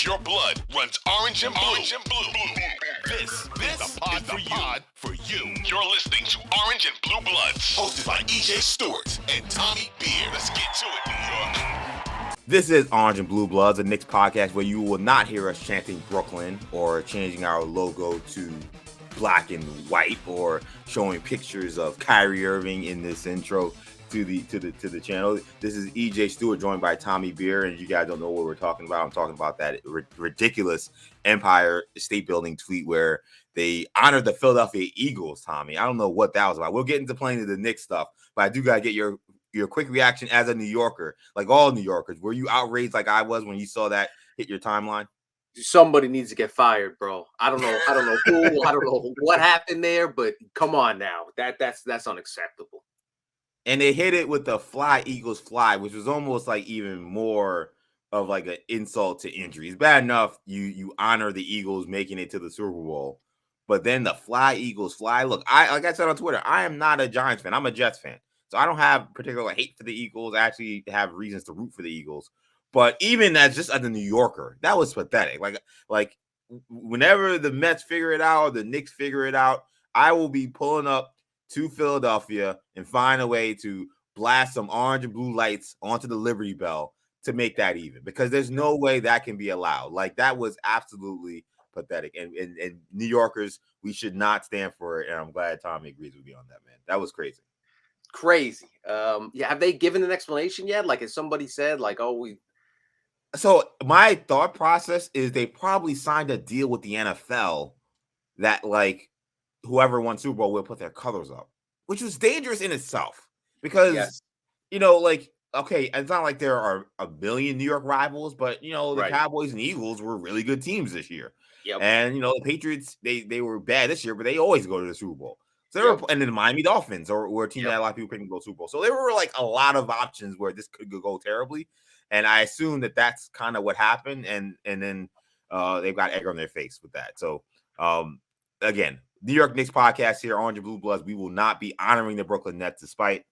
If your blood runs orange and blue, this is the pod for you. You're listening to Orange and Blue Bloods, hosted by EJ Stewart and Tommy Beer. Let's get to it, New York. This is Orange and Blue Bloods, a Knicks podcast where you will not hear us chanting Brooklyn or changing our logo to black and white or showing pictures of Kyrie Irving in this intro to the channel. This is EJ Stewart joined by Tommy Beer, and you guys don't know what we're talking about. I'm talking about that ridiculous Empire State Building tweet where they honored the Philadelphia Eagles, Tommy. I don't know what that was about. We'll get into plenty of the Knicks stuff, but I do gotta get your quick reaction as a New Yorker, like all New Yorkers. Were you outraged like I was when you saw that hit your timeline? Somebody needs to get fired, bro. I don't know who, I don't know what happened there, but come on now. That's unacceptable. And they hit it with the fly Eagles fly, which was almost like even more of like an insult to injury. It's bad enough you honor the Eagles making it to the Super Bowl, but then the fly Eagles fly. Look, like I said on Twitter, I am not a Giants fan. I'm a Jets fan. So I don't have particular hate for the Eagles. I actually have reasons to root for the Eagles. But even as just as a New Yorker, that was pathetic. Like whenever the Mets figure it out, or the Knicks figure it out, I will be pulling up to Philadelphia and find a way to blast some orange and blue lights onto the Liberty Bell to make that even, because there's no way that can be allowed. Like, that was absolutely pathetic. And New Yorkers, we should not stand for it. And I'm glad Tommy agrees with me on that, man. That was crazy. Crazy. Yeah, have they given an explanation yet? Like, as somebody said, like, So my thought process is they probably signed a deal with the NFL that, like, whoever won Super Bowl will put their colors up, which was dangerous in itself because, you know, like, okay, it's not like there are a billion New York rivals, but, you know, the Cowboys and Eagles were really good teams this year. Yep. And, you know, the Patriots, they were bad this year, but they always go to the Super Bowl. So they were, and then the Miami Dolphins were a team that a lot of people picking to go Super Bowl. So there were like a lot of options where this could go terribly. And I assume that that's kind of what happened. And then they've got egg on their face with that. So, again, New York Knicks podcast here, Orange and Blue Bloods. We will not be honoring the Brooklyn Nets despite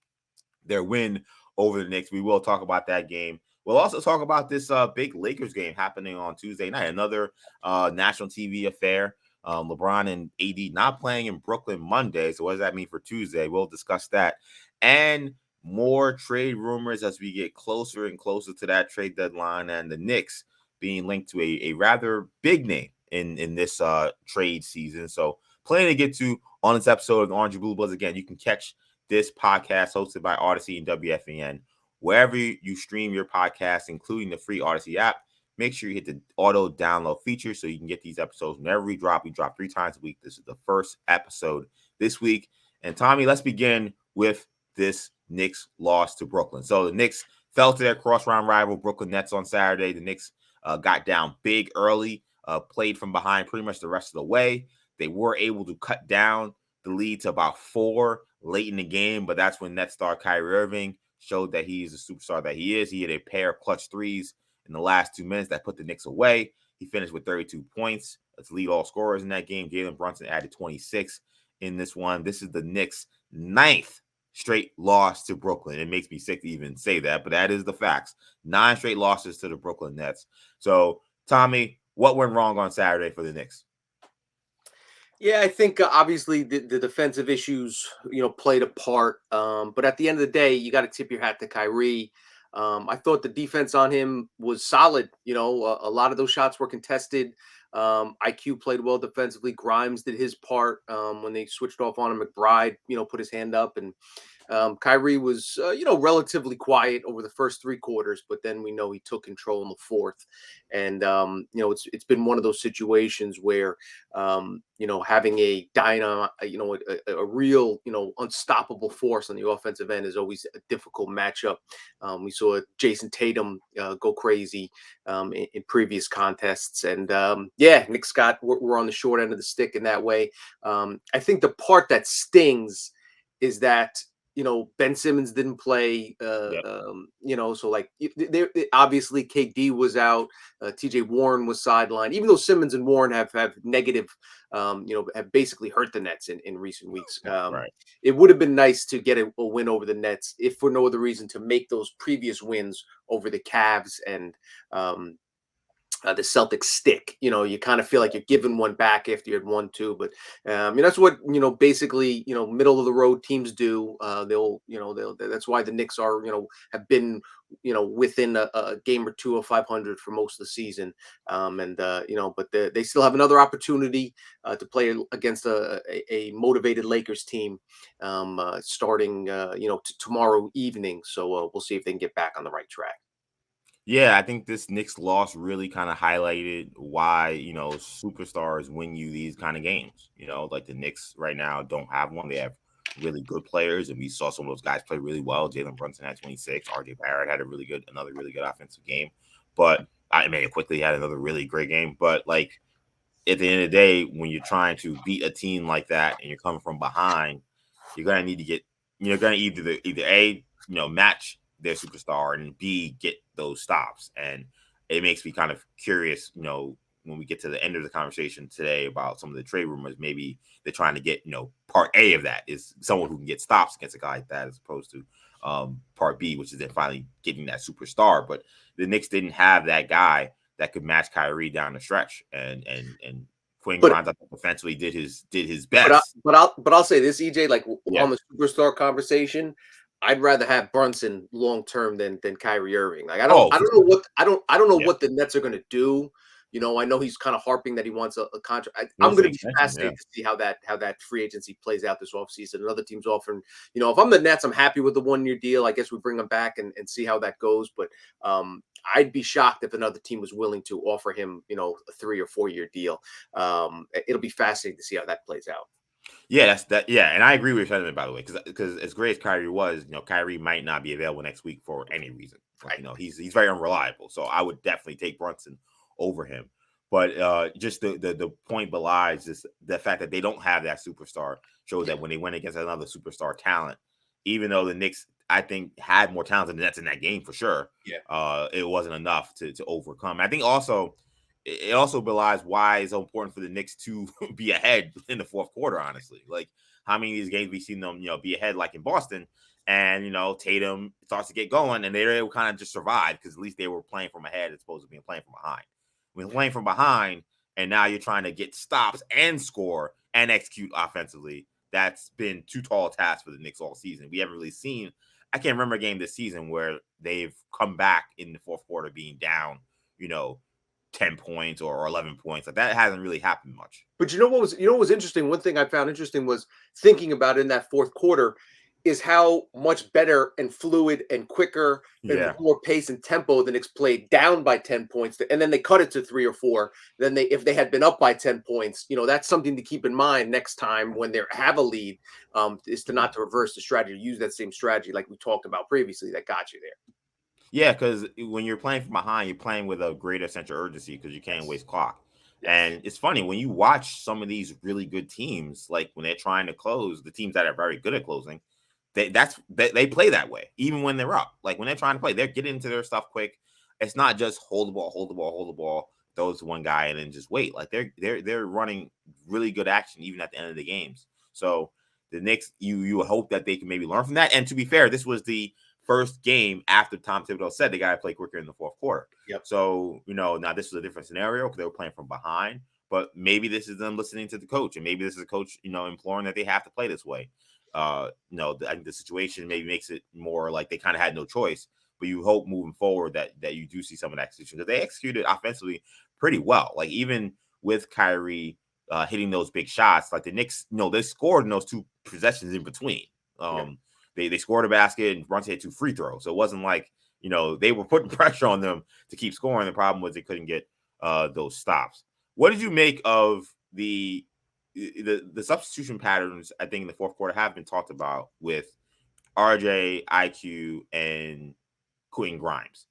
their win over the Knicks. We will talk about that game. We'll also talk about this big Lakers game happening on Tuesday night, another national TV affair. LeBron and AD not playing in Brooklyn Monday. So what does that mean for Tuesday? We'll discuss that. And more trade rumors as we get closer and closer to that trade deadline, and the Knicks being linked to a rather big name in this trade season. So plenty to get to on this episode of Orange and Blue Bloods. Again, you can catch this podcast hosted by Audacy and WFAN wherever you stream your podcast, including the free Audacy app. Make sure you hit the auto download feature so you can get these episodes whenever we drop. We drop 3 times a week. This is the first episode this week. And Tommy, let's begin with this Knicks loss to Brooklyn. So the Knicks fell to their cross-round rival Brooklyn Nets on Saturday. The Knicks got down big early, played from behind pretty much the rest of the way. They were able to cut down the lead to about 4 late in the game, but that's when Nets star Kyrie Irving showed that he is the superstar that he is. He had a pair of clutch threes in the last 2 minutes that put the Knicks away. He finished with 32 points. Let's lead all scorers in that game. Jalen Brunson added 26 in this one. This is the Knicks' 9th straight loss to Brooklyn. It makes me sick to even say that, but that is the facts. 9 straight losses to the Brooklyn Nets. So, Tommy, what went wrong on Saturday for the Knicks? Yeah, I think obviously the defensive issues, played a part. But at the end of the day, you got to tip your hat to Kyrie. I thought the defense on him was solid. A lot of those shots were contested. IQ played well defensively. Grimes did his part when they switched off on him. McBride, put his hand up, and Kyrie was, relatively quiet over the first 3 quarters, but then we know he took control in the 4th. And, it's been one of those situations where, having a dynamo, a real, unstoppable force on the offensive end is always a difficult matchup. We saw Jason Tatum go crazy in previous contests. And, Knicks we're on the short end of the stick in that way. I think the part that stings is that, Ben Simmons didn't play, so like obviously KD was out, TJ Warren was sidelined, even though Simmons and Warren have negative, have basically hurt the Nets in recent weeks. It would have been nice to get a win over the Nets, if for no other reason, to make those previous wins over the Cavs and the Celtics stick. You kind of feel like you're giving one back after you had won two, but that's what basically middle of the road teams do. That's why the Knicks are have been within a game or two of 500 for most of the season, but they still have another opportunity to play against a motivated Lakers team starting tomorrow evening. So we'll see if they can get back on the right track. Yeah, I think this Knicks loss really kind of highlighted why, superstars win you these kind of games. Like the Knicks right now don't have one. They have really good players, and we saw some of those guys play really well. Jalen Brunson had 26. RJ Barrett had another really good offensive game. But I mean, quickly had another really great game. But like at the end of the day, when you're trying to beat a team like that and you're coming from behind, you're gonna need to you're gonna either A, match their superstar, and B, get those stops. And it makes me kind of curious, when we get to the end of the conversation today about some of the trade rumors, maybe they're trying to get, part A of that is someone who can get stops against a guy like that, as opposed to part B, which is then finally getting that superstar. But the Knicks didn't have that guy that could match Kyrie down the stretch, and Quinn Grimes, I think, offensively did his best. But I'll say this, EJ, like Yeah. on the superstar conversation, I'd rather have Brunson long term than Kyrie Irving. Like I don't know what the Nets are going to do. I know he's kind of harping that he wants a contract. I'm going to be fascinated to see how that free agency plays out this offseason. Another team's offering, if I'm the Nets, I'm happy with the 1-year deal. I guess we bring him back and see how that goes. But I'd be shocked if another team was willing to offer him, a 3 or 4-year deal. It'll be fascinating to see how that plays out. Yeah, that's that. Yeah, and I agree with your sentiment, by the way, because as great as Kyrie was, Kyrie might not be available next week for any reason. Like, he's very unreliable. So I would definitely take Brunson over him. But just the point belies just the fact that they don't have that superstar shows that when they went against another superstar talent, even though the Knicks, I think, had more talent than the Nets in that game for sure. Yeah. It wasn't enough to overcome. I think also it also belies why it's so important for the Knicks to be ahead in the fourth quarter, honestly. Like how many of these games we've seen them, be ahead like in Boston, and Tatum starts to get going and they were kind of just survive because at least they were playing from ahead as opposed to being playing from behind. When playing from behind and now you're trying to get stops and score and execute offensively, that's been too tall a task for the Knicks all season. We haven't really seen, I can't remember a game this season where they've come back in the fourth quarter being down, 10 points or 11 points. Like that hasn't really happened much. But what was interesting? One thing I found interesting was thinking about in that fourth quarter is how much better and fluid and quicker and more pace and tempo the Knicks played down by 10 points. And then they cut it to 3 or 4. Then if they had been up by 10 points, that's something to keep in mind next time when they have a lead, is to not to reverse the strategy, use that same strategy like we talked about previously that got you there. Yeah, because when you're playing from behind, you're playing with a greater sense of urgency because you can't waste clock. Yes. And it's funny when you watch some of these really good teams, like when they're trying to close, the teams that are very good at closing, they play that way, even when they're up. Like when they're trying to play, they're getting into their stuff quick. It's not just hold the ball, throw it to one guy, and then just wait. Like they're running really good action even at the end of the games. So the Knicks, you hope that they can maybe learn from that. And to be fair, this was the first game after Tom Thibodeau said they got to play quicker in the fourth quarter. Yep. So, now this was a different scenario because they were playing from behind, but maybe this is them listening to the coach, and maybe this is the coach, imploring that they have to play this way. I think the situation maybe makes it more like they kind of had no choice, but you hope moving forward that you do see some of that execution because they executed offensively pretty well. Like even with Kyrie hitting those big shots, like the Knicks, they scored in those 2 possessions in between. They scored a basket and Brunson had 2 free throws. So it wasn't like, they were putting pressure on them to keep scoring. The problem was they couldn't get those stops. What did you make of the substitution patterns? I think in the fourth quarter have been talked about with RJ, IQ, and Quinn Grimes.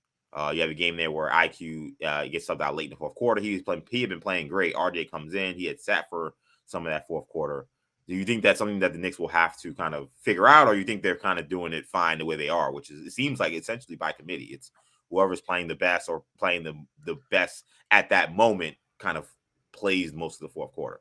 You have a game there where IQ gets subbed out late in the fourth quarter. He had been playing great. RJ comes in. He had sat for some of that fourth quarter. Do you think that's something that the Knicks will have to kind of figure out, or you think they're kind of doing it fine the way they are, which is, it seems like essentially by committee. It's whoever's playing the best or playing the best at that moment kind of plays most of the fourth quarter.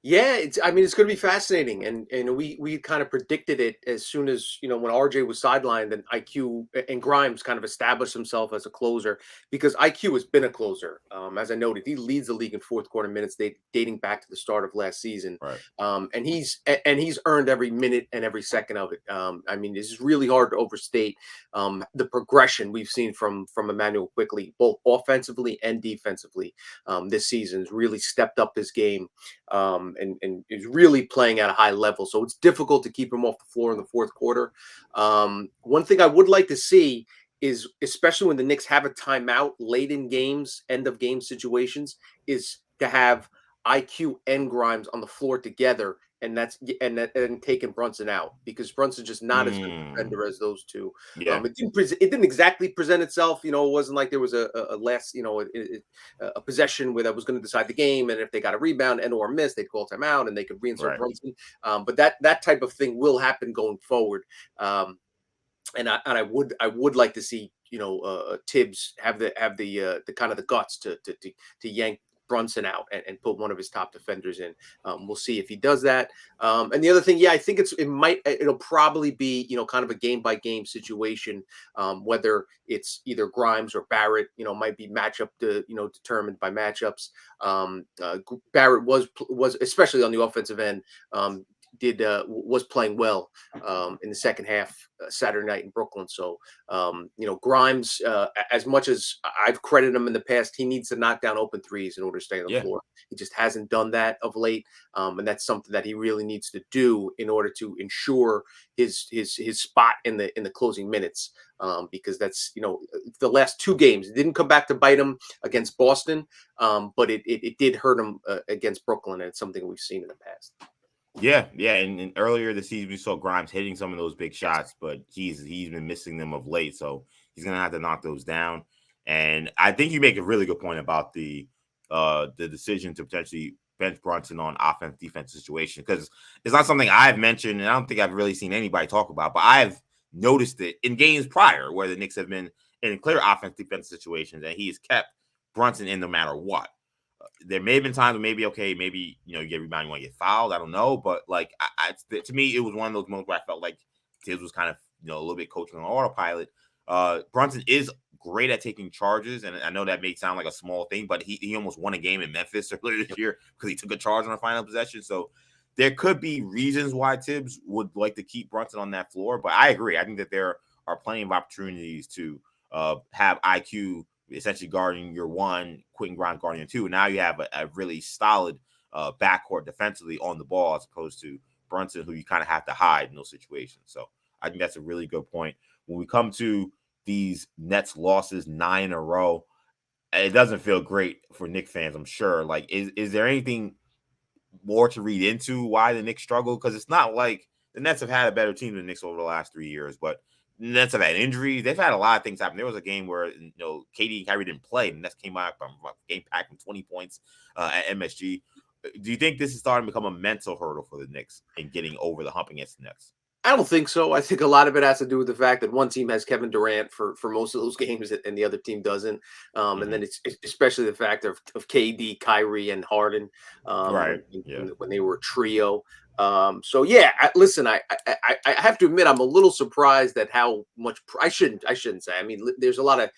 Yeah, I mean, it's going to be fascinating, and we kind of predicted it as soon as when RJ was sidelined, and IQ and Grimes kind of established himself as a closer because IQ has been a closer. As I noted, he leads the league in fourth quarter minutes, dating back to the start of last season, Right. and he's earned every minute and every second of it. I mean, it's really hard to overstate the progression we've seen from Emmanuel Quickly, both offensively and defensively. This season's really stepped up his game and is really playing at a high level. So it's difficult to keep him off the floor in the fourth quarter. One thing I would like to see is, especially when the Knicks have a timeout late in games, end of game situations, is to have IQ and Grimes on the floor together, and taking Brunson out because Brunson's just not as good a Mm, defender as those two. yeah. It didn't exactly present itself. It wasn't like there was a last a possession where that was going to decide the game, and if they got a rebound and or miss, they'd call timeout and they could reinsert Right. Brunson. But that type of thing will happen going forward. And I would like to see Tibbs have the kind of the guts to yank Brunson out and put one of his top defenders in. We'll see if he does that. And the other thing, yeah, I think it'll probably be kind of a game by game situation, whether it's either Grimes or Barrett. Might be matchup determined by matchups. Barrett was especially on the offensive end. Was playing well in the second half Saturday night in Brooklyn. So, Grimes, as much as I've credited him in the past, he needs to knock down open threes in order to stay on the Yeah. floor. He just hasn't done that of late, and that's something that he really needs to do in order to ensure his spot in the closing minutes. Because that's the last two games, it didn't come back to bite him against Boston, but it did hurt him against Brooklyn, and it's something we've seen in the past. Yeah, yeah, and earlier this season we saw Grimes hitting some of those big Yes. shots, but he's been missing them of late, so he's gonna have to knock those down. And I think you make a really good point about the decision to potentially bench Brunson on offense defense situation because it's not something I've mentioned, and I don't think I've really seen anybody talk about, but I've noticed it in games prior where the Knicks have been in clear offense defense situations, and he has kept Brunson in no matter what. There may have been times where maybe okay, maybe you get rebound, you want to get fouled. I don't know, but like to me, it was one of those moments where I felt like Tibbs was kind of a little bit coaching on autopilot. Brunson is great at taking charges, and I know that may sound like a small thing, but he almost won a game in Memphis earlier this year because he took a charge on the final possession. So there could be reasons why Tibbs would like to keep Brunson on that floor, but I agree. I think that there are plenty of opportunities to have IQ essentially guarding your one, Quentin Grimes guarding your two. Now you have a really solid backcourt defensively on the ball as opposed to Brunson, who you kind of have to hide in those situations. So I think that's a really good point. When we come to these Nets losses, 9 in a row, it doesn't feel great for Knicks fans, I'm sure. Like, is there anything more to read into why the Knicks struggle? Because it's not like the Nets have had a better team than the Knicks over the last 3 years, but the Nets have had injuries. They've had a lot of things happen. There was a game where KD and Kyrie didn't play, and the Nets came out from game pack from 20 points at MSG. Do you think this is starting to become a mental hurdle for the Knicks in getting over the hump against the Nets? I don't think so. I think a lot of it has to do with the fact that one team has Kevin Durant for most of those games, and the other team doesn't. And Mm-hmm. then it's especially the fact of KD, Kyrie, and Harden Right. Yeah. when they were a trio. So yeah, listen, I have to admit I'm a little surprised at how much I shouldn't say. I mean, there's a lot of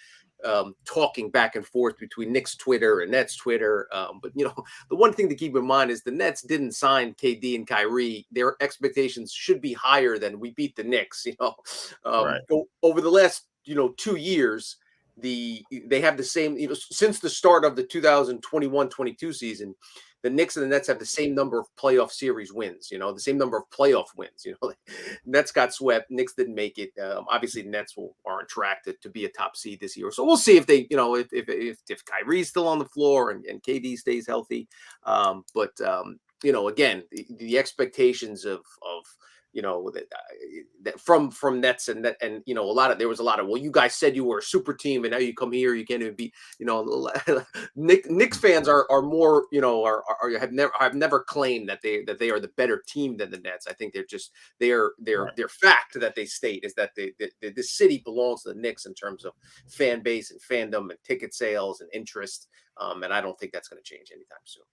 talking back and forth between Knicks Twitter and Nets Twitter. But the one thing to keep in mind is the Nets didn't sign KD and Kyrie. Their expectations should be higher than we beat the Knicks. Right. Over the last 2 years, they have the same. Since the start of the 2021-22 season, the Knicks and the Nets have the same number of playoff series wins. The same number of playoff wins. Nets got swept. Knicks didn't make it. Obviously, the Nets are on track to be a top seed this year. So we'll see if they, if Kyrie's still on the floor and KD stays healthy. But again, the expectations of that from Nets and there was a lot of, well, you guys said you were a super team and now you come here, you can't even beat Knicks fans are more have never claimed that they are the better team than the Nets. I think they're just Right. their fact that they state is that the city belongs to the Knicks in terms of fan base and fandom and ticket sales and interest. And I don't think that's going to change anytime soon.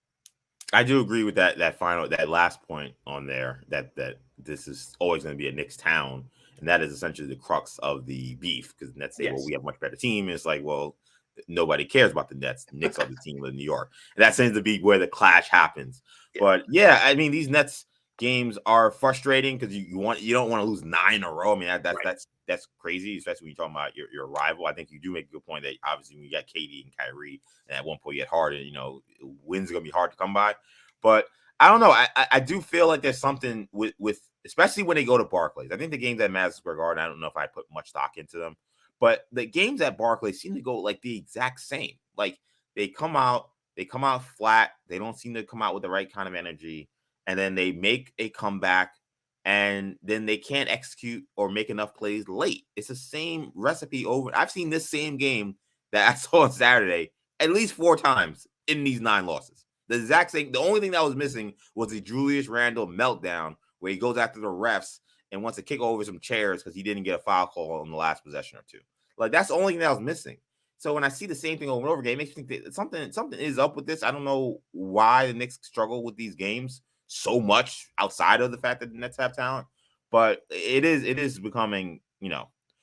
I do agree with that last point on there, that this is always going to be a Knicks town, and that is essentially the crux of the beef, because the Nets say, well, Yes. we have a much better team, and it's like, well, nobody cares about the Nets. Knicks are the team of New York, and that seems to be where the clash happens. Yeah. But yeah, I mean, these Nets games are frustrating because you don't want to lose 9 in a row. I mean, that's crazy, especially when you're talking about your rival. I think you do make a good point that obviously when you got KD and Kyrie, and at one point you get harder, wins are gonna be hard to come by. But I don't know. I do feel like there's something with especially when they go to Barclays. I think the games at Madison Square Garden, I don't know if I put much stock into them, but the games at Barclays seem to go like the exact same. Like they come out flat. They don't seem to come out with the right kind of energy, and then they make a comeback, and then they can't execute or make enough plays late. It's the same recipe over. I've seen this same game that I saw on Saturday at least 4 times in these 9 losses. The exact same. The only thing that was missing was the Julius Randle meltdown where he goes after the refs and wants to kick over some chairs because he didn't get a foul call on the last possession or two. Like that's the only thing that was missing. So when I see the same thing over and over again, it makes me think that something is up with this. I don't know why the Knicks struggle with these games so much outside of the fact that the Nets have talent, but it is becoming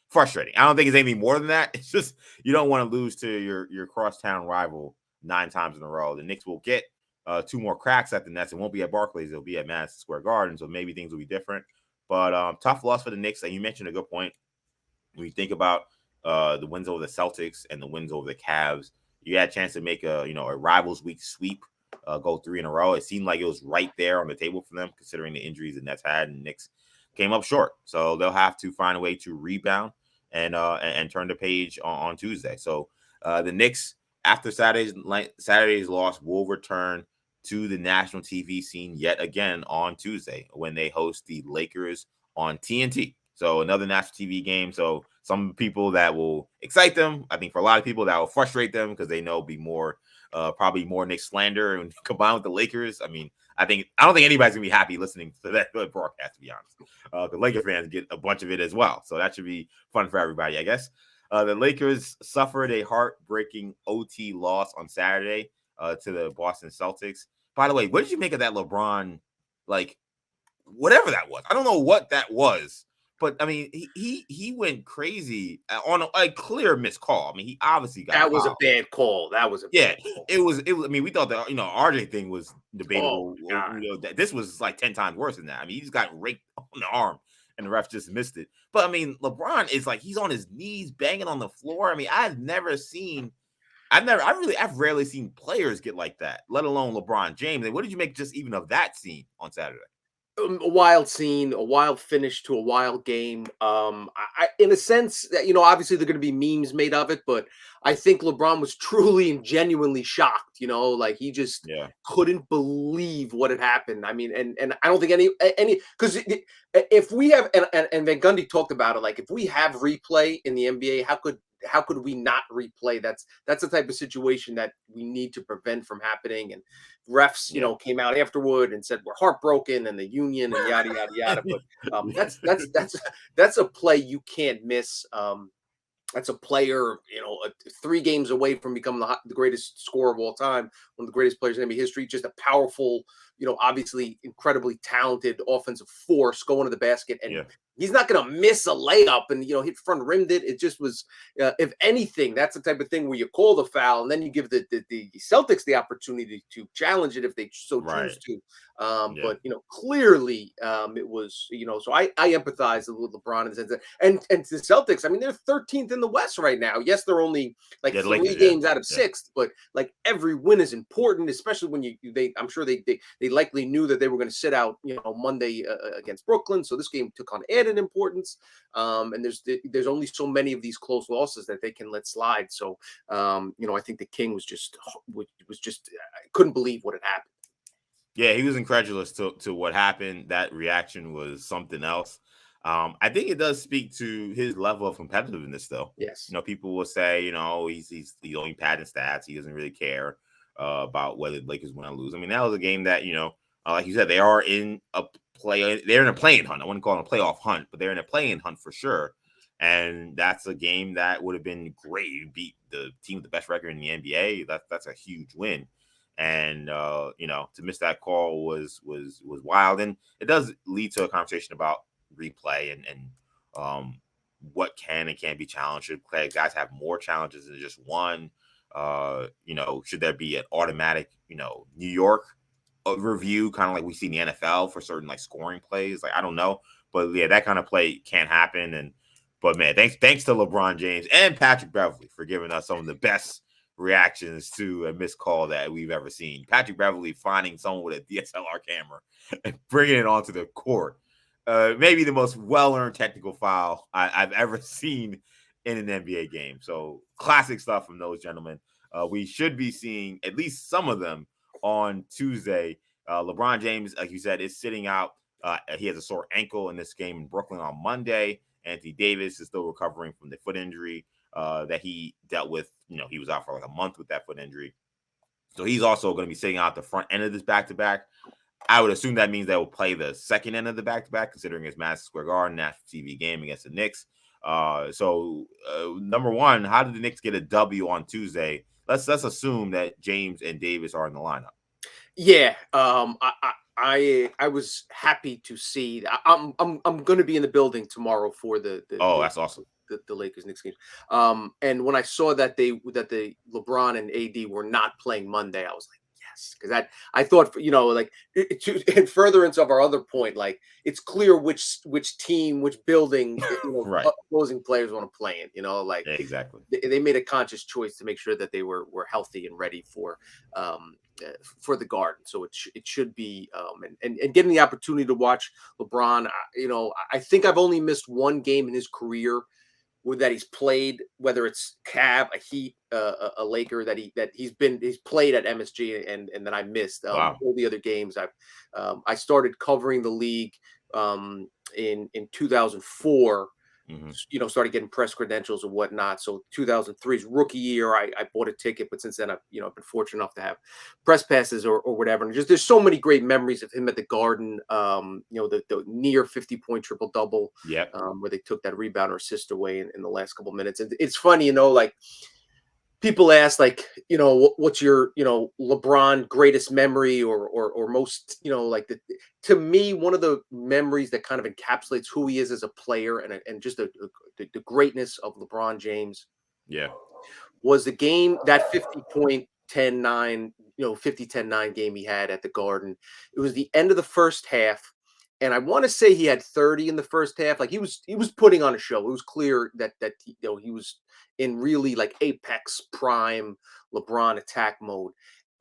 frustrating. I don't think it's anything more than that. It's just you don't want to lose to your crosstown rival 9 times in a row. The Knicks will get 2 more cracks at the Nets. It won't be at Barclays. It'll be at Madison Square Garden. So maybe things will be different. But tough loss for the Knicks. And you mentioned a good point. When you think about the wins over the Celtics and the wins over the Cavs, you had a chance to make a rivals week sweep, go 3 in a row. It seemed like it was right there on the table for them, considering the injuries the Nets had, and Knicks came up short. So they'll have to find a way to rebound and turn the page on Tuesday. So the Knicks, after Saturday's loss, will return to the national TV scene yet again on Tuesday when they host the Lakers on TNT. So another national TV game. So some people that will excite them. I think for a lot of people that will frustrate them because they know be more probably more Knicks slander and combined with the Lakers. I mean, I don't think anybody's gonna be happy listening to that broadcast, to be honest. The Lakers fans get a bunch of it as well. So that should be fun for everybody, I guess. The Lakers suffered a heartbreaking OT loss on Saturday to the Boston Celtics. By the way, what did you make of that LeBron, like, whatever that was? I don't know what that was, but I mean, he went crazy on a clear missed call. I mean, he obviously got That was a fouled. bad call. That was a bad call. It was. I mean, we thought the RJ thing was Oh debatable. my God. That this was like 10 times worse than that. I mean, he just got raked on the arm, and the ref just missed it. But I mean, LeBron is like he's on his knees banging on the floor. I mean, I've rarely seen players get like that, let alone LeBron James. And what did you make just even of that scene on Saturday? A wild scene, a wild finish to a wild game. In a sense that obviously there are going to be memes made of it, but I think LeBron was truly and genuinely shocked. Like he just Yeah. couldn't believe what had happened. I mean, and I don't think any because if we have and Van Gundy talked about it, like if we have replay in the NBA, how could we not replay? That's the type of situation that we need to prevent from happening. And refs, came out afterward and said we're heartbroken and the union and yada yada yada. But that's a play you can't miss. That's a player, 3 games away from becoming the greatest scorer of all time, one of the greatest players in NBA history. Just a powerful, obviously incredibly talented offensive force going to the basket, and he's not going to miss a layup and hit front rimmed it. It just was, if anything, that's the type of thing where you call the foul and then you give the Celtics the opportunity to challenge it if they so choose to. But clearly, it was So I empathize with LeBron in the sense that, and the Celtics. I mean, they're 13th in the West right now. Yes, they're only like 3 games out of 6th, but like every win is important, especially when I'm sure they likely knew that they were going to sit out Monday against Brooklyn, so this game took on added importance. And there's only so many of these close losses that they can let slide. So I think the King was just I couldn't believe what had happened. Yeah, he was incredulous to what happened. That reaction was something else. I think it does speak to his level of competitiveness, though. Yes. People will say, he's only padding stats. He doesn't really care about whether the Lakers win or lose. I mean, that was a game that, like you said, they are in a they're in a play-in hunt. I wouldn't call it a playoff hunt, but they're in a play-in hunt for sure. And that's a game that would have been great. You beat the team with the best record in the NBA. That's a huge win. And to miss that call was wild, and it does lead to a conversation about replay and what can and can't be challenged. Should guys have more challenges than just one? Should there be an automatic New York review, kind of like we see in the NFL for certain like scoring plays? Like, I don't know, but yeah, that kind of play can't happen. But man, thanks to LeBron James and Patrick Beverley for giving us some of the best reactions to a missed call that we've ever seen. Patrick Beverley finding someone with a DSLR camera and bringing it onto the court. Maybe the most well-earned technical foul I've ever seen in an NBA game. So classic stuff from those gentlemen. We should be seeing at least some of them on Tuesday. LeBron James, like you said, is sitting out. He has a sore ankle in this game in Brooklyn on Monday. Anthony Davis is still recovering from the foot injury that he dealt with. He was out for like a month with that foot injury. So he's also going to be sitting out the front end of this back-to-back. I would assume that means they will play the second end of the back-to-back, considering it's Madison Square Garden, national TV game against the Knicks. Number one, how did the Knicks get a W on Tuesday? Let's assume that James and Davis are in the lineup. Yeah, I was happy to see that. I'm going to be in the building tomorrow for that's awesome. The Lakers Knicks game. And when I saw that the LeBron and AD were not playing Monday, I was like, yes, because I thought, like in furtherance of our other point, like it's clear which team, which building, right, opposing players want to play in. Yeah, exactly. They made a conscious choice to make sure that they were healthy and ready for the Garden. So it should be and getting the opportunity to watch LeBron. I think I've only missed one game in his career that he's played, whether it's Cav, a Heat, a Laker that he's played at MSG and that I missed. Wow. All the other games I started covering the league in 2004. Mm-hmm. Started getting press credentials and whatnot. So 2003's rookie year, I bought a ticket, but since then I've been fortunate enough to have press passes or whatever. And there's so many great memories of him at the Garden. The near 50-point triple double, where they took that rebound or assist away in the last couple minutes. And it's funny, like people ask, like, what's your, LeBron greatest memory or most, to me, one of the memories that kind of encapsulates who he is as a player and just the greatness of LeBron James. Yeah. Was the game, that 50-point 10-9, 50-10-9 game he had at the Garden. It was the end of the first half. And I want to say he had 30 in the first half. Like he was putting on a show. It was clear that he was in really like apex prime LeBron attack mode.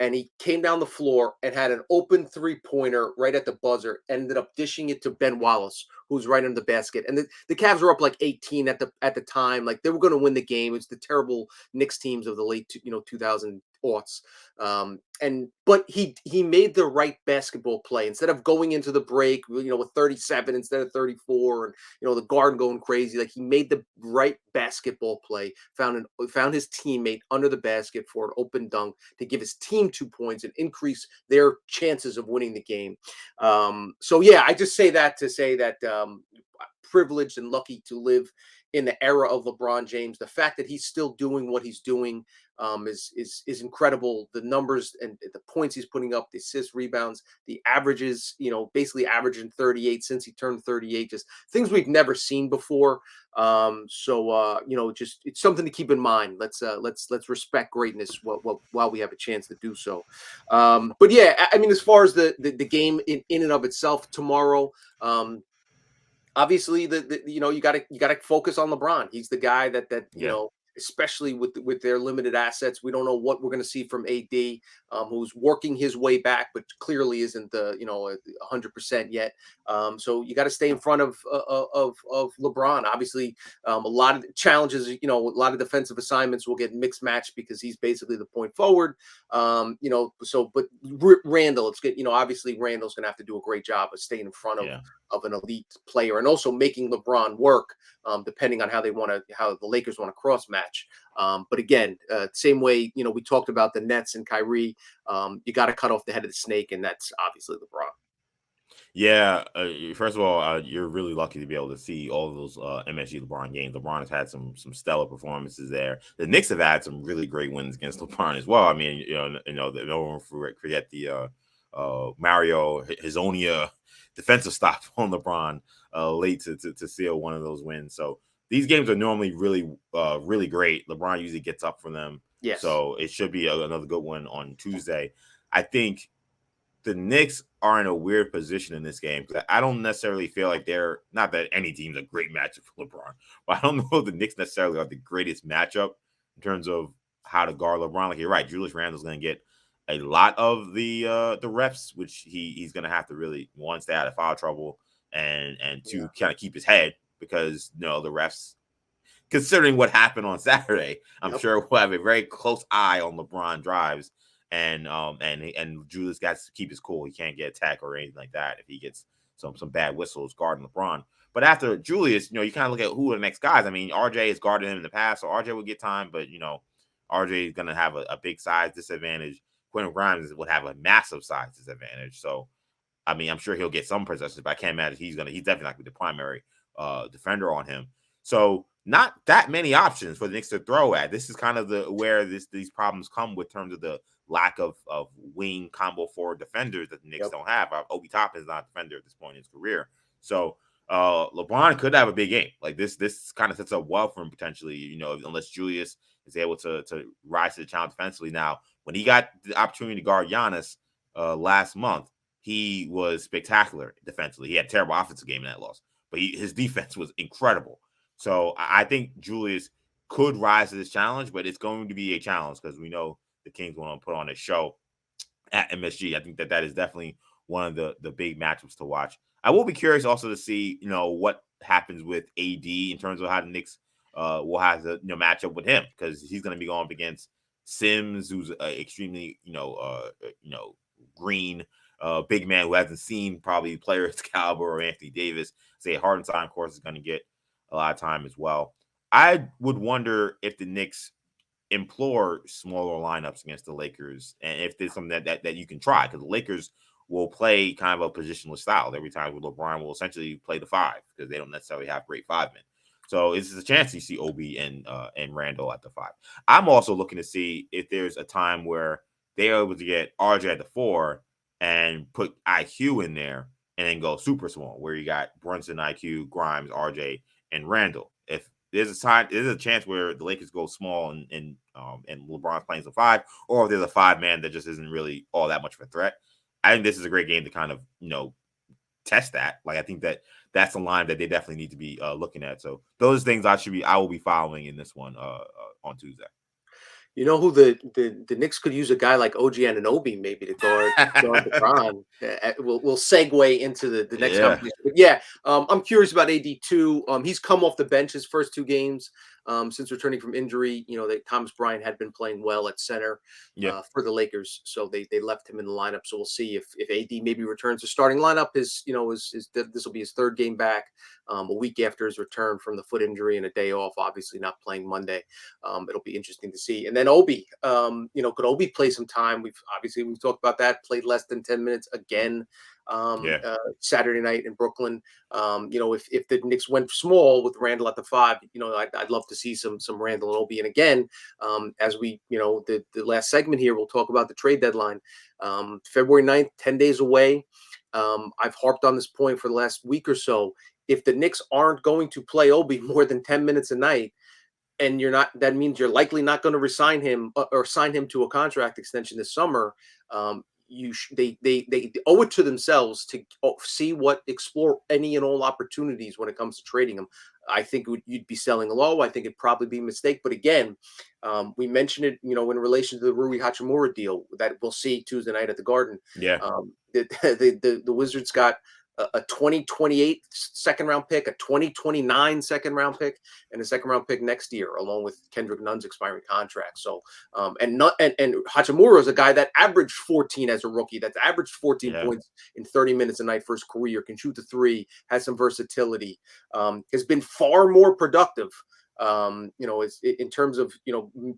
And he came down the floor and had an open 3-pointer right at the buzzer, ended up dishing it to Ben Wallace, who's right under the basket. And the Cavs were up like 18 at the time. Like they were going to win the game. It's the terrible Knicks teams of the late 2000 aughts. But he made the right basketball play. Instead of going into the break, with 37 instead of 34, and the Garden going crazy, like he made the right basketball play, found his teammate under the basket for an open dunk to give his team 2 points and increase their chances of winning the game. So yeah, I just say that to say that privileged and lucky to live in the era of LeBron James. The fact that he's still doing what he's doing is incredible. The numbers and the points he's putting up, the assists, rebounds, the averages, basically averaging 38 since he turned 38, just things we've never seen before. Just it's something to keep in mind. Let's respect greatness while we have a chance to do so. But yeah, I mean, as far as the game in and of itself tomorrow, obviously you got to focus on LeBron. He's the guy that especially with their limited assets. We don't know what we're going to see from AD, who's working his way back, but clearly isn't 100% yet. So you got to stay in front of LeBron. Obviously, a lot of challenges, a lot of defensive assignments will get mixed matched because he's basically the point forward. But Randall, it's good. Obviously Randall's going to have to do a great job of staying in front of an elite player and also making LeBron work, depending on how the Lakers want to cross match. But again, same way, we talked about the Nets and Kyrie, you got to cut off the head of the snake, and that's obviously LeBron. Yeah, first of all, you're really lucky to be able to see all of those MSG LeBron games. LeBron has had some stellar performances there. The Knicks have had some really great wins against LeBron as well. I mean, no one forget the Mario Hizonia defensive stop on LeBron late to seal one of those wins. So these games are normally really great. LeBron usually gets up for them, Yes. so it should be another good one on Tuesday. I think the Knicks are in a weird position in this game because I don't necessarily feel like they're not that any team's a great matchup for LeBron, but I don't know if the Knicks necessarily are the greatest matchup in terms of how to guard LeBron. Like you're right, Julius Randle's going to get a lot of the reps, which he's going to have to really one stay out of foul trouble and two kind of keep his head because the refs. Considering what happened on Saturday, I'm sure we'll have a very close eye on LeBron drives and Julius got to keep his cool. He can't get attacked or anything like that if he gets some bad whistles guarding LeBron. But after Julius, you kind of look at who are the next guys. I mean, RJ has guarded him in the past, so RJ would get time, but RJ is going to have a big size disadvantage. Quentin Grimes would have a massive size disadvantage. So, I mean, I'm sure he'll get some possessions, but I can't imagine he's definitely not going to be the primary defender on him. So not that many options for the Knicks to throw at. This is kind of where these problems come with terms of the lack of wing combo forward defenders that the Knicks don't have. Obi Toppin is not a defender at this point in his career. So LeBron could have a big game. Like this kind of sets up well for him potentially, unless Julius is able to rise to the challenge defensively. Now, when he got the opportunity to guard Giannis last month, he was spectacular defensively. He had a terrible offensive game in that loss, but his defense was incredible. So I think Julius could rise to this challenge, but it's going to be a challenge because we know the Kings want to put on a show at MSG. I think that is definitely one of the big matchups to watch. I will be curious also to see, what happens with AD in terms of how the Knicks will have to match up with him because he's going to be going up against Sims, who's extremely, green big man who hasn't seen probably players caliber or Anthony Davis. Say Hartenstein, of course, is going to get a lot of time as well. I would wonder if the Knicks implore smaller lineups against the Lakers, and if there's something that you can try, because the Lakers will play kind of a positionless style every time. With LeBron will essentially play the five because they don't necessarily have great five men. So it's a chance you see Obi and Randall at the five. I'm also looking to see if there's a time where they're able to get RJ at the four and put IQ in there and then go super small, where you got Brunson, IQ, Grimes, RJ, and Randall. If there's a chance where the Lakers go small and LeBron's playing some five, or if there's a five man that just isn't really all that much of a threat. I think this is a great game to kind of test that. Like I think that's a line that they definitely need to be looking at. So those things I will be following in this one on Tuesday. You know who the Knicks could use a guy like OG Anunoby maybe to guard LeBron. We'll segue into the next conversation. But yeah, I'm curious about AD too. He's come off the bench his first two games since returning from injury. That Thomas Bryant had been playing well at center for the Lakers, so they left him in the lineup. So we'll see if AD maybe returns to starting lineup. This will be his third game back, a week after his return from the foot injury and a day off. Obviously not playing Monday. It'll be interesting to see. And then Obi, could Obi play some time? We've talked about that. Played less than 10 minutes again Saturday night in Brooklyn. If the Knicks went small with Randall at the five, I'd love to see some Randall and Obi. And again, as we, the last segment here, we'll talk about the trade deadline. February 9th, 10 days away. I've harped on this point for the last week or so. If the Knicks aren't going to play Obi more than 10 minutes a night, and that means you're likely not going to resign him or sign him to a contract extension this summer. They owe it to themselves to explore any and all opportunities when it comes to trading him. I think you'd be selling low. I think it'd probably be a mistake. But again, we mentioned it, in relation to the Rui Hachimura deal that we'll see Tuesday night at the Garden. Yeah. The Wizards got a 2028 second round pick, a 2029 second round pick, and a second round pick next year, along with Kendrick Nunn's expiring contract. So, and Hachimura is a guy that averaged 14 as a rookie. That's averaged 14 points in 30 minutes a night for his career. Can shoot the three, has some versatility. Has been far more productive It's in terms of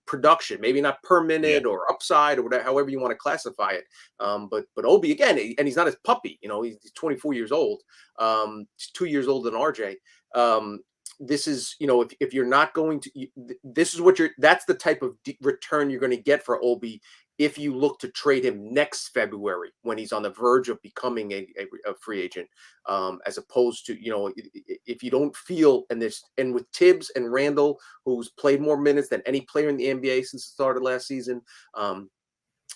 production, maybe not per Yeah. minute or upside or whatever, however you want to classify it. But Obi again, and he's not his puppy. He's 24 years old. He's 2 years older than RJ. This is, if you're not going to, this is what that's the type of return you're going to get for Obi if you look to trade him next February when he's on the verge of becoming a free agent, as opposed to, if you don't feel, and with Tibbs and Randall, who's played more minutes than any player in the NBA since the start of last season,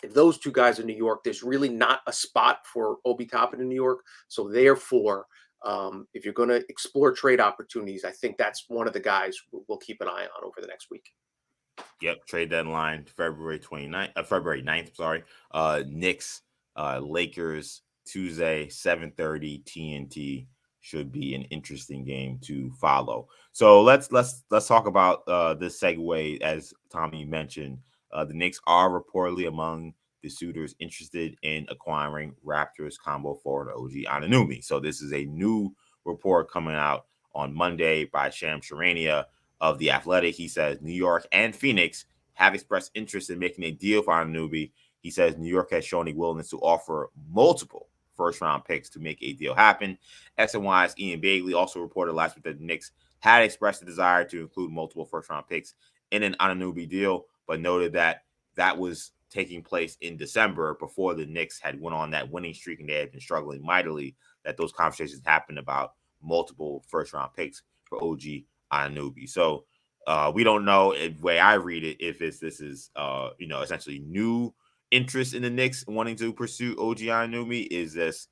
if those two guys are in New York, there's really not a spot for Obi Toppin in New York. So therefore, if you're going to explore trade opportunities, I think that's one of the guys we'll keep an eye on over the next week. Yep, trade deadline February 9th, sorry. Knicks, Lakers, Tuesday, 7:30 TNT should be an interesting game to follow. So let's talk about this segue. As Tommy mentioned, the Knicks are reportedly among the suitors interested in acquiring Raptors combo forward OG Anunoby. So this is a new report coming out on Monday by Shams Charania of The Athletic. He says New York and Phoenix have expressed interest in making a deal for Anunoby. He says New York has shown a willingness to offer multiple first-round picks to make a deal happen. SNY's Ian Bagley also reported last week that the Knicks had expressed a desire to include multiple first-round picks in an Anunoby deal, but noted that that was taking place in December before the Knicks had went on that winning streak and they had been struggling mightily, that those conversations happened about multiple first-round picks for OG Anunoby. So we don't know, the way I read it, if this is essentially new interest in the Knicks wanting to pursue OG Anunoby. Is this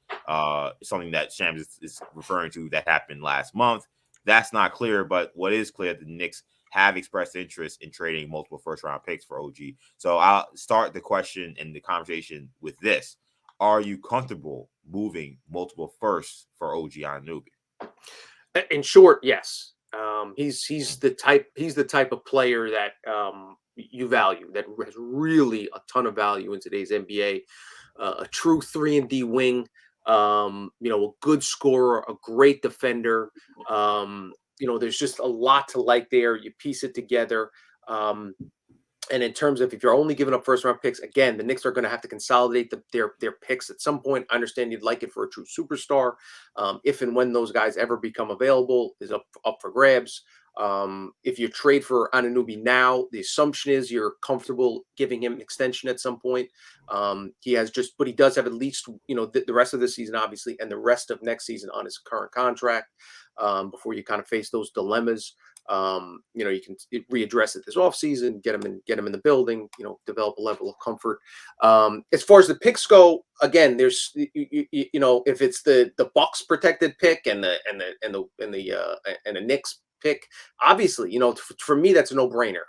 something that Shams is referring to that happened last month? That's not clear, but what is clear, the Knicks have expressed interest in trading multiple first-round picks for OG. So I'll start the question and the conversation with this. Are you comfortable moving multiple firsts for OG Anunoby? In short, yes. He's the type of player that you value, that has really a ton of value in today's NBA. A true 3-and-D wing, a good scorer, a great defender. There's just a lot to like there. You piece it together. And in terms of, if you're only giving up first round picks, again, the Knicks are going to have to consolidate their picks at some point. I understand you'd like it for a true superstar. If and when those guys ever become available is up for grabs. If you trade for Anunoby now, the assumption is you're comfortable giving him an extension at some point. But he does have at least, the rest of the season, obviously, and the rest of next season on his current contract, before you kind of face those dilemmas. You can readdress it this offseason, get him in the building, develop a level of comfort. As far as the picks go, again, there's, if it's the Bucks protected pick and the Knicks pick, obviously, for me, that's a no brainer,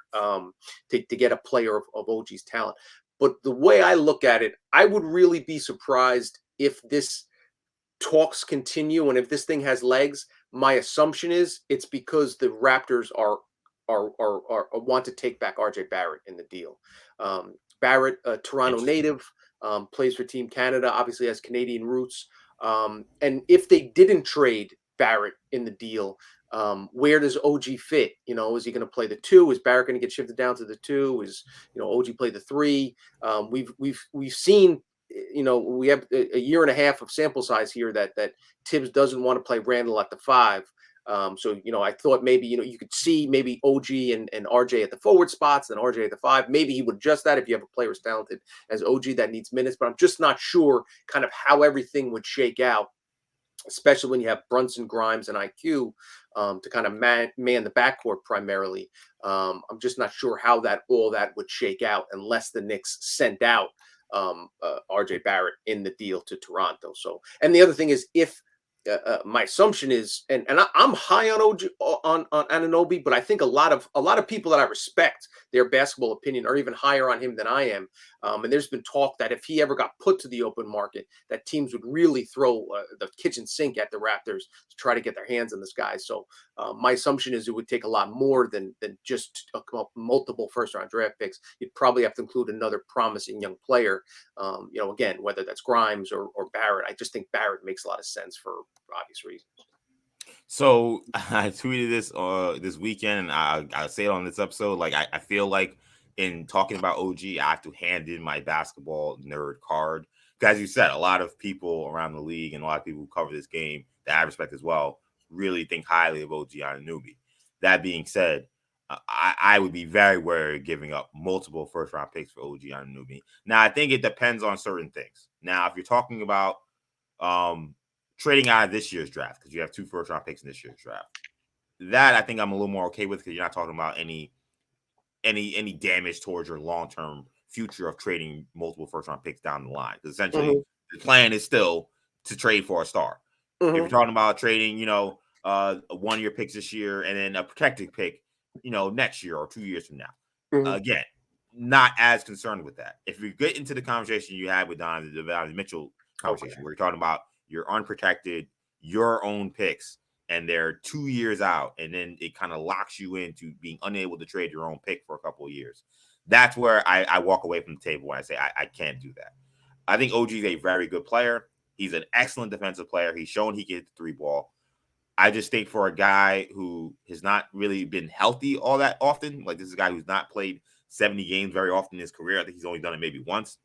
to get a player of OG's talent. But the way I look at it, I would really be surprised if this talks continue and if this thing has legs. My assumption is it's because the Raptors are want to take back RJ Barrett in the deal. Barrett, a Toronto native, plays for Team Canada, obviously has Canadian roots. And if they didn't trade Barrett in the deal, where does OG fit? Is he going to play the 2? Is Barrett going to get shifted down to the 2? Is OG play the 3? We've seen. We have a year and a half of sample size here that Tibbs doesn't want to play Randall at the 5. So I thought maybe you could see maybe OG and RJ at the forward spots, and RJ at the 5. Maybe he would adjust that if you have a player as talented as OG that needs minutes. But I'm just not sure kind of how everything would shake out, especially when you have Brunson, Grimes, and IQ to kind of man the backcourt primarily. I'm just not sure how all that would shake out unless the Knicks sent out RJ Barrett in the deal to Toronto. So, and the other thing is, if my assumption is, and I'm high on OG on Anunoby, but I think a lot of people that I respect their basketball opinion are even higher on him than I am. And there's been talk that if he ever got put to the open market, that teams would really throw the kitchen sink at the Raptors to try to get their hands on this guy. So my assumption is it would take a lot more than just multiple first round draft picks. You'd probably have to include another promising young player. Again, whether that's Grimes or Barrett. I just think Barrett makes a lot of sense for obvious reasons. So I tweeted this weekend, and I'll say it on this episode. Like I feel like in talking about OG, I have to hand in my basketball nerd card. Because as you said, a lot of people around the league and a lot of people who cover this game that I respect as well really think highly of OG Anunoby. That being said, I would be very wary of giving up multiple first round picks for OG Anunoby. Now I think it depends on certain things. Now, if you're talking about um trading out of this year's draft, because you have 2 first round picks in this year's draft, that I think I'm a little more okay with, because you're not talking about any damage towards your long term future of trading multiple first round picks down the line. Because essentially, Hmm. the plan is still to trade for a star. If you're Hmm. talking about trading, 1 year picks this year and then a protected pick, next year or 2 years from now, Hmm. again, not as concerned with that. If you get into the conversation you had with Don, the Valley Mitchell Okay. conversation, where you're talking about your unprotected, your own picks, and they're 2 years out, and then it kind of locks you into being unable to trade your own pick for a couple of years. That's where I walk away from the table when I say I can't do that. I think OG is a very good player. He's an excellent defensive player. He's shown he can hit the 3 ball. I just think for a guy who has not really been healthy all that often, like this is a guy who's not played 70 games very often in his career. I think he's only done it maybe once.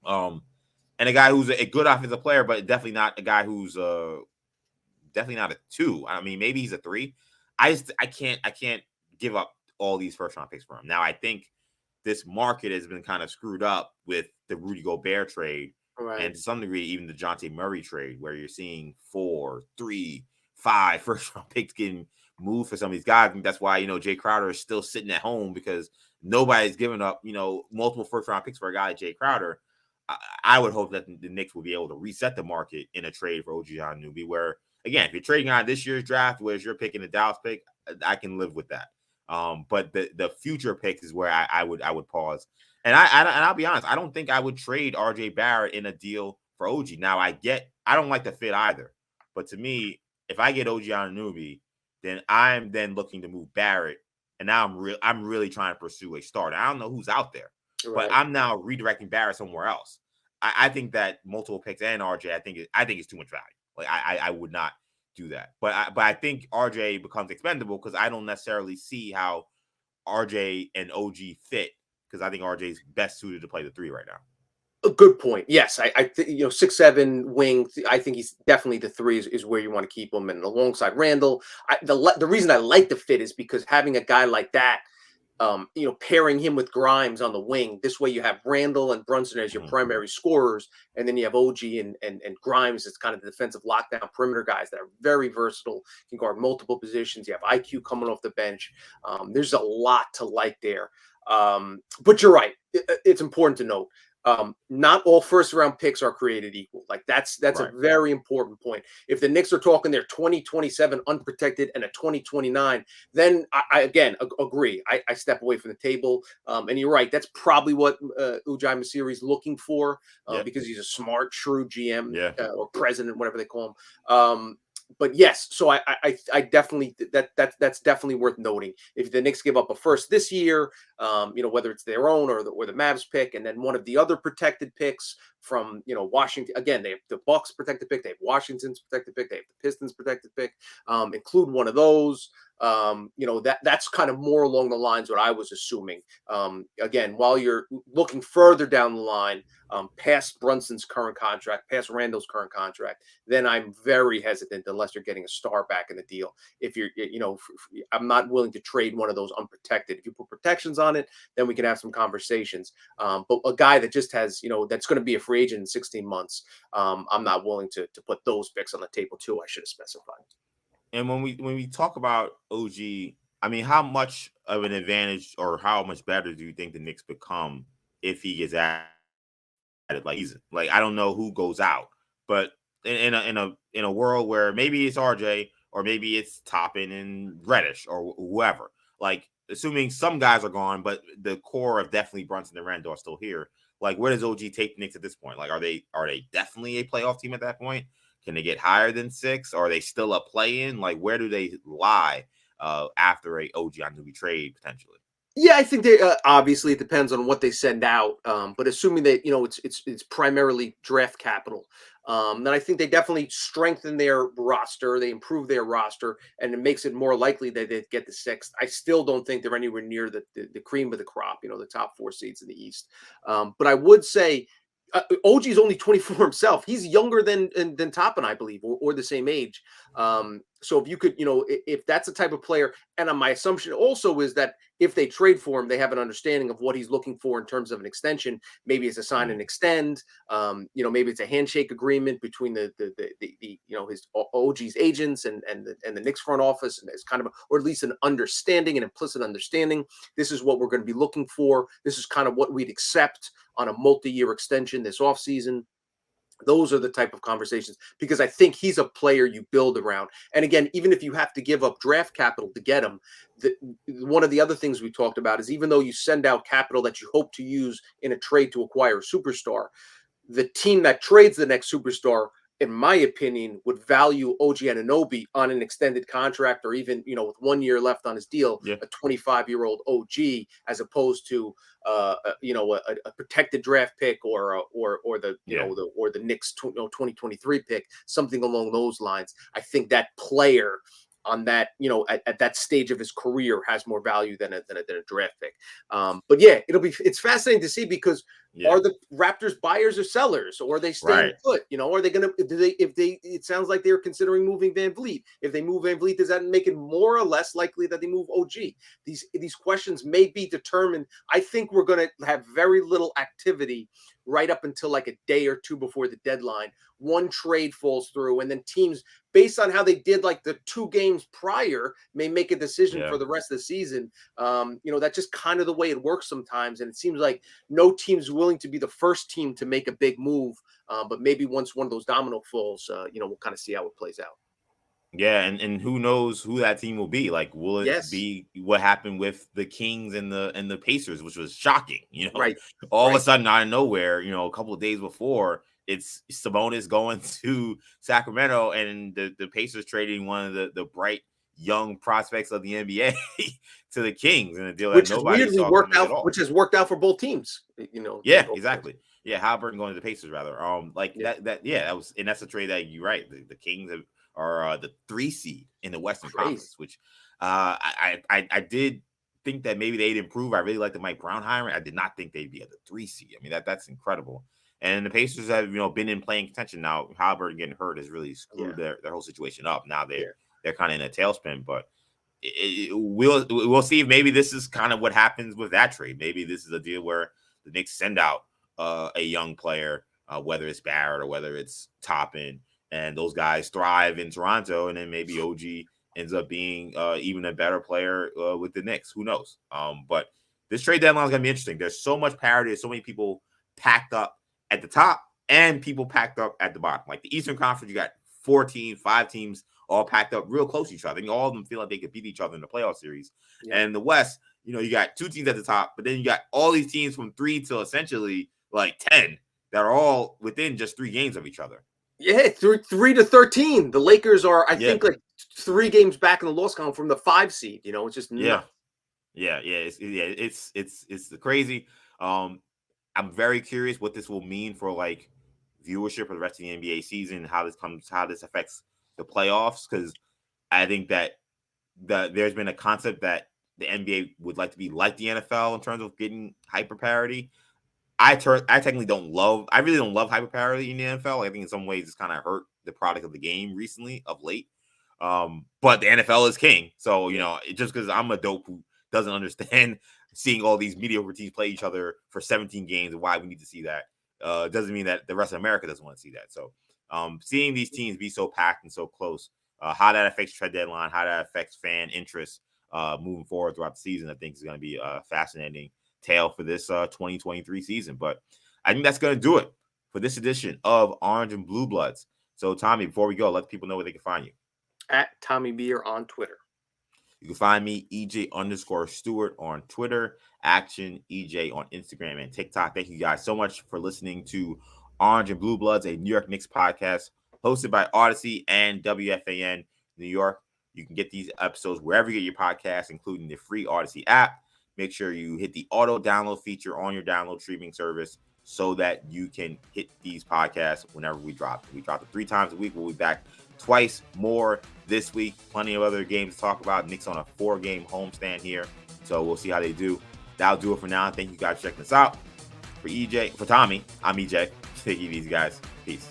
Um, and a guy who's a good offensive player, but definitely not a guy who's definitely not a 2. I mean, maybe he's a 3. I can't give up all these first round picks for him. Now I think this market has been kind of screwed up with the Rudy Gobert trade, Right. and to some degree even the Dejounte Murray trade, where you're seeing 4, 3, 5 first round picks getting moved for some of these guys. I think that's why Jay Crowder is still sitting at home, because nobody's giving up multiple first round picks for a guy like Jay Crowder. I would hope that the Knicks will be able to reset the market in a trade for OG Anunoby, where again, if you're trading on this year's draft, whereas you're picking a Dallas pick, I can live with that. But the future picks is where I would pause. And I'll be honest, I don't think I would trade RJ Barrett in a deal for OG. Now I don't like the fit either. But to me, if I get OG Anunoby, then I'm then looking to move Barrett. And now I'm really trying to pursue a starter. I don't know who's out there, but Right. I'm now redirecting Barrett somewhere else. I think that multiple picks and RJ, I think it's too much value. Like I would not do that. But I think RJ becomes expendable, because I don't necessarily see how RJ and OG fit, because I think RJ is best suited to play the 3 right now. A good point. Yes, I think 6'7" wing. I think he's definitely the 3 is where you want to keep him, and alongside Randall. The reason I like the fit is because having a guy like that, pairing him with Grimes on the wing. This way, you have Randall and Brunson as your Mhm. primary scorers, and then you have OG and Grimes as kind of the defensive lockdown perimeter guys that are very versatile, can guard multiple positions. You have IQ coming off the bench. There's a lot to like there. But you're right. It's important to note. Not all first round picks are created equal. Like that's a Right. very important point. If the Knicks are talking their 2027 unprotected and a 2029, then I again agree. I step away from the table. And you're right. That's probably what Ujai Masiri is looking for, Yeah. because he's a smart, shrewd GM, Yeah. or president, whatever they call him. But yes, so I definitely that's definitely worth noting. If the Knicks give up a first this year, whether it's their own or the Mavs pick, and then one of the other protected picks from Washington. Again, they have the Bucks protected pick, they have Washington's protected pick, they have the Pistons protected pick. Include one of those. That's kind of more along the lines what I was assuming. Again, while you're looking further down the line, past Brunson's current contract, past Randall's current contract, then I'm very hesitant unless you're getting a star back in the deal. If I'm not willing to trade one of those unprotected. If you put protections on it, then we can have some conversations. But a guy that just has, that's going to be a free agent in 16 months, I'm not willing to put those picks on the table too. I should have specified. And when we talk about OG, I mean, how much of an advantage or how much better do you think the Knicks become if he gets added? Like I don't know who goes out, but in a world where maybe it's RJ or maybe it's Toppin and Reddish or whoever, like assuming some guys are gone, but the core of definitely Brunson and Randall are still here. Like, where does OG take the Knicks at this point? Like, are they definitely a playoff team at that point? Can they get higher than 6? Or are they still a play-in? Like, where do they lie after a OG Anunoby trade potentially? Yeah, I think they obviously it depends on what they send out, but assuming that it's primarily draft capital, then I think they definitely strengthen their roster, they improve their roster, and it makes it more likely that they get the sixth. I still don't think they're anywhere near the cream of the crop, the top four seeds in the East. But I would say OG is only 24 himself. He's younger than Toppin, I believe, or the same age. So if you could, if that's the type of player, and my assumption also is that if they trade for him, they have an understanding of what he's looking for in terms of an extension. Maybe it's a sign and extend. Maybe it's a handshake agreement between the his OG's agents and the Knicks front office, and it's kind of, or at least an understanding, an implicit understanding. This is what we're going to be looking for. This is kind of what we'd accept on a multi-year extension this offseason. Those are the type of conversations, because I think he's a player you build around. And again, even if you have to give up draft capital to get him, one of the other things we talked about is, even though you send out capital that you hope to use in a trade to acquire a superstar, the team that trades the next superstar, in my opinion, would value OG Anunoby on an extended contract, or even, with 1 year left on his deal, Yeah. a 25-year-old OG, as opposed to a protected draft pick, or the Knicks 2023 pick, something along those lines. I think that player on that, at that stage of his career, has more value than a draft pick. But yeah, it's fascinating to see, because are the Raptors buyers or sellers, or are they staying put? Are they going to, it sounds like they're considering moving Van Vliet. If they move Van Vliet, does that make it more or less likely that they move OG? These questions may be determined. I think we're going to have very little activity right up until like a day or two before the deadline. One trade falls through, and then teams, based on how they did like the 2 games prior, may make a decision for the rest of the season. That's just kind of the way it works sometimes. And it seems like no team's willing to be the first team to make a big move. But maybe once one of those domino falls, we'll kind of see how it plays out. Yeah, and who knows who that team will be? Like, will it be what happened with the Kings and the Pacers, which was shocking? Right. All of a sudden, out of nowhere, a couple of days before, it's Sabonis going to Sacramento, and the Pacers trading one of the bright young prospects of the NBA to the Kings, in a deal that nobody saw coming at all. Which has worked out for both teams. Yeah, exactly. Yeah, Halliburton going to the Pacers, rather. That was, and that's a trade that you're right. The Kings are the 3 seed in the Western Conference, which I did think that maybe they'd improve. I really like the Mike Brown hiring. I did not think they'd be at the 3 seed. I mean, that's incredible. And the Pacers have been in playing contention now. Halliburton getting hurt has really screwed their whole situation up. Now they're kind of in a tailspin, but we'll see if maybe this is kind of what happens with that trade. Maybe this is a deal where the Knicks send out a young player, whether it's Barrett or whether it's Toppin, and those guys thrive in Toronto, and then maybe OG ends up being even a better player with the Knicks. Who knows? But this trade deadline is going to be interesting. There's so much parity. There's so many people packed up at the top and people packed up at the bottom. Like the Eastern Conference, you got 5 teams all packed up real close to each other. I think all of them feel like they could beat each other in the playoff series. Yeah. And the West, you got 2 teams at the top, but then you got all these teams from 3 to essentially like 10 that are all within just 3 games of each other. Yeah, 3 to 13. The Lakers are, I think, like 3 games back in the loss column from the 5 seed. It's just nuts. It's crazy. I'm very curious what this will mean for like viewership for the rest of the NBA season, how this affects the playoffs, because I think that there's been a concept that the NBA would like to be like the NFL in terms of getting hyper parity. I really don't love hyper parity in the NFL. I think in some ways it's kind of hurt the product of the game of late. But the NFL is king. So, just because I'm a dope who doesn't understand seeing all these mediocre teams play each other for 17 games and why we need to see that, doesn't mean that the rest of America doesn't want to see that. So seeing these teams be so packed and so close, how that affects trade deadline, how that affects fan interest moving forward throughout the season, I think is going to be a fascinating tale for this 2023 season. But I think that's going to do it for this edition of Orange and Blue Bloods. So, Tommy, before we go, let people know where they can find you. At Tommy Beer on Twitter. You can find me, EJ_Stewart on Twitter, Action EJ on Instagram and TikTok. Thank you guys so much for listening to Orange and Blue Bloods, a New York Knicks podcast hosted by Audacy and WFAN New York. You can get these episodes wherever you get your podcasts, including the free Audacy app. make sure you hit the auto download feature on your download streaming service so that you can hit these podcasts whenever we drop. We drop it 3 times a week. We'll be back twice more this week. Plenty of other games to talk about. Knicks on a 4-game homestand here, so we'll see how they do. That'll do it for now. Thank you guys for checking us out. For Tommy, I'm EJ. Take it easy, guys. Peace.